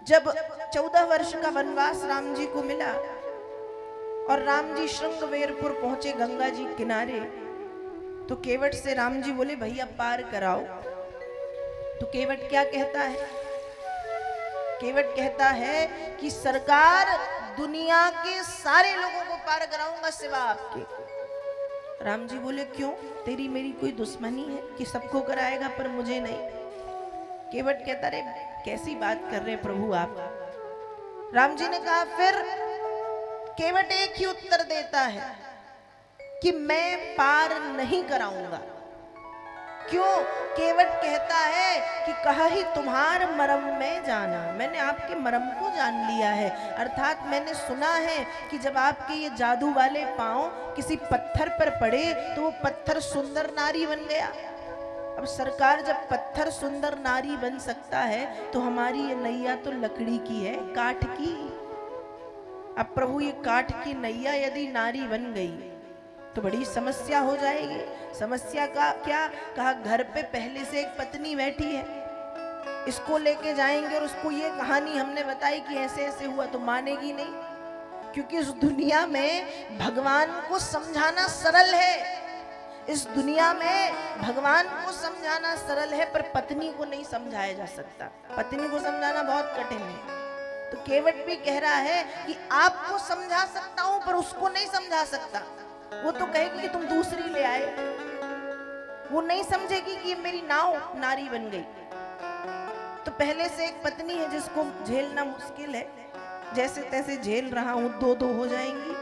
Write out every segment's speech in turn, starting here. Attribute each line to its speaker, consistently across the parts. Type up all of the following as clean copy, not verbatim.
Speaker 1: जब 14 वर्ष का वनवास राम जी को मिला और राम जी श्रृंगवेरपुर पहुंचे गंगा जी किनारे, तो केवट से राम जी बोले भैया पार कराओ। तो केवट क्या कहता है? केवट कहता है कि सरकार दुनिया के सारे लोगों को पार कराऊंगा सिवा आपके। राम जी बोले क्यों? तेरी मेरी कोई दुश्मनी है कि सबको कराएगा पर मुझे नहीं? केवट कहता रे कैसी बात कर रहे प्रभु आप। राम जी ने कहा फिर? केवट एक ही उत्तर देता है कि मैं पार नहीं कराऊंगा। क्यों? केवट कहता है कि कहा ही तुम्हार मरम में जाना, मैंने आपके मरम को जान लिया है। अर्थात मैंने सुना है कि जब आपके ये जादू वाले पांव किसी पत्थर पर पड़े तो वो पत्थर सुंदर नारी बन गया। अब सरकार जब पत्थर सुंदर नारी बन सकता है तो हमारी ये नैया तो लकड़ी की है, काठ की। अब प्रभु ये काठ की नैया यदि नारी बन गई तो बड़ी समस्या हो जाएगी। समस्या का क्या? कहा घर पे पहले से एक पत्नी बैठी है, इसको लेके जाएंगे और उसको ये कहानी हमने बताई कि ऐसे ऐसे हुआ तो मानेगी नहीं, क्योंकि इस दुनिया में भगवान को समझाना सरल है। इस दुनिया में भगवान को समझाना सरल है पर पत्नी को नहीं समझाया जा सकता। पत्नी को समझाना बहुत कठिन है। तो केवट भी कह रहा है कि आपको समझा सकता हूं पर उसको नहीं समझा सकता। वो तो कहेगी कि तुम दूसरी ले आए, वो नहीं समझेगी कि ये मेरी नाव नारी बन गई। तो पहले से एक पत्नी है जिसको झेलना मुश्किल है, जैसे तैसे झेल रहा हूं, दो दो हो जाएंगी,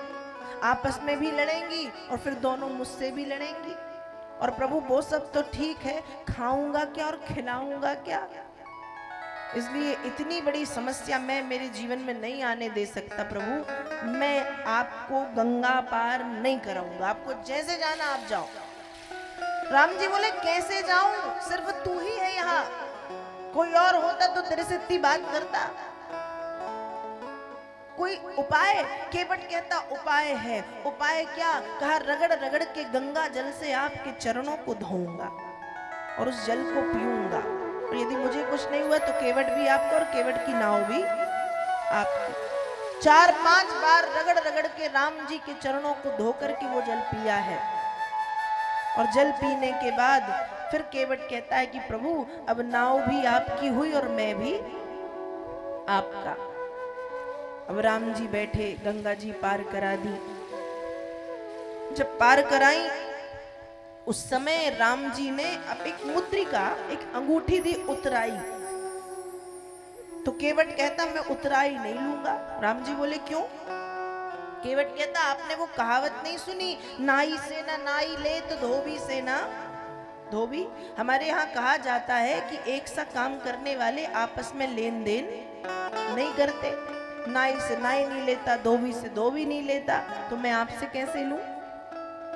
Speaker 1: आपस में भी लड़ेंगी और फिर दोनों मुझसे भी लड़ेंगी। और प्रभु वो सब तो ठीक है, खाऊंगा क्या और खिलाऊंगा क्या? इसलिए इतनी बड़ी समस्या मैं मेरे जीवन में नहीं आने दे सकता प्रभु। मैं आपको गंगा पार नहीं कराऊंगा, आपको जैसे जाना आप जाओ। राम जी बोले कैसे जाऊं? सिर्फ तू ही है यहाँ, कोई और होता तो तेरे से इतनी बात करता। कोई उपाय? केवट कहता उपाय है। उपाय क्या? कहा रगड़ रगड़ के गंगा जल से आपके चरणों को धोऊंगा और उस जल को पीऊंगा, और यदि मुझे कुछ नहीं हुआ तो केवट भी आपका और केवट की नाव भी आपकी। 4-5 बार रगड़ रगड़ के राम जी के चरणों को धो करके वो जल पिया है। और जल पीने के बाद फिर केवट कहता है कि प्रभु अब नाव भी आपकी हुई और मैं भी आपका। अब राम जी बैठे, गंगा जी पार करा दी। जब पार कराई उस समय राम जी ने अब एक मुद्रिका, एक अंगूठी दी, उतराई। तो केवट कहता मैं उतराई नहीं लूंगा। राम जी बोले क्यों? केवट कहता आपने वो कहावत नहीं सुनी, नाई से ना नाई ले तो धोबी से ना धोबी। हमारे यहाँ कहा जाता है कि एक सा काम करने वाले आपस में लेन देन नहीं करते। नाई से नाई नहीं लेता, धोबी से धोबी नहीं लेता, तो मैं आपसे कैसे लूं?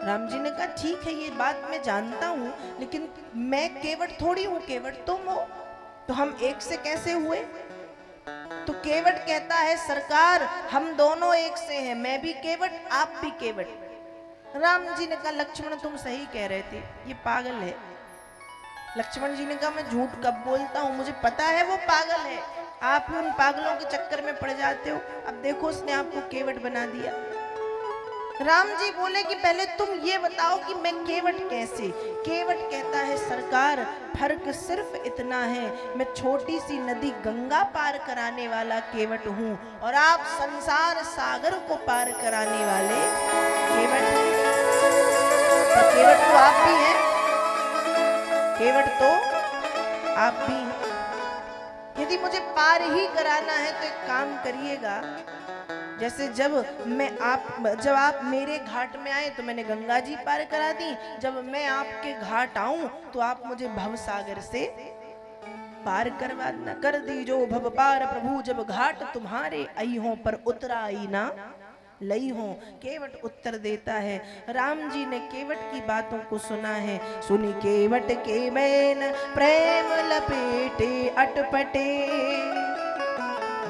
Speaker 1: राम जी ने कहा ठीक है ये बात मैं जानता हूं, लेकिन मैं केवट थोड़ी हूं, केवट तुम हो, तो हम एक से कैसे हुए? तो केवट कहता है सरकार हम दोनों एक से हैं, मैं भी केवट आप भी केवट। राम जी ने कहा लक्ष्मण तुम सही कह रहे थे, ये पागल है। लक्ष्मण जी ने कहा मैं झूठ कब बोलता हूं, मुझे पता है वो पागल है, आप ही उन पागलों के चक्कर में पड़ जाते हो। अब देखो उसने आपको केवट बना दिया। राम जी बोले कि पहले तुम ये बताओ कि मैं केवट कैसे? केवट कहता है सरकार फर्क सिर्फ इतना है, मैं छोटी सी नदी गंगा पार कराने वाला केवट हूं और आप संसार सागर को पार कराने वाले केवट हैं। पर केवट तो आप भी हैं, केवट तो आप भी हैं। यदि मुझे पार ही कराना है तो एक काम करिएगा, जैसे जब आप मेरे घाट में आए तो मैंने गंगा जी पार करा दी, जब मैं आपके घाट आऊं तो आप मुझे भव सागर से पार करवा देना। कर दी जो भव पार प्रभु, जब घाट तुम्हारे आई हो पर उतरा आई ना लई हो। केवट उत्तर देता है। राम जी ने केवट की बातों को सुना है। सुनी केवट के मैन प्रेम लपेटे अटपटे,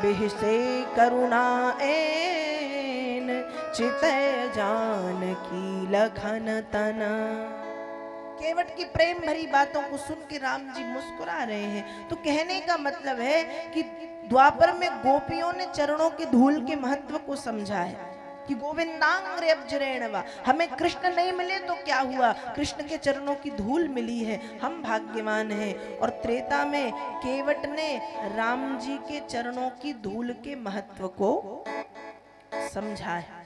Speaker 1: बिहसे करुणा एन चित जान की लखन तना। केवट की प्रेम भरी बातों को सुन के राम जी मुस्कुरा रहे हैं। तो कहने का मतलब है कि द्वापर में गोपियों ने चरणों के धूल के महत्व को समझा है कि गोविंदांग्रे अब्जरेणवा, हमें कृष्ण नहीं मिले तो क्या हुआ, कृष्ण के चरणों की धूल मिली है, हम भाग्यवान हैं। और त्रेता में केवट ने राम जी के चरणों की धूल के महत्व को समझा है।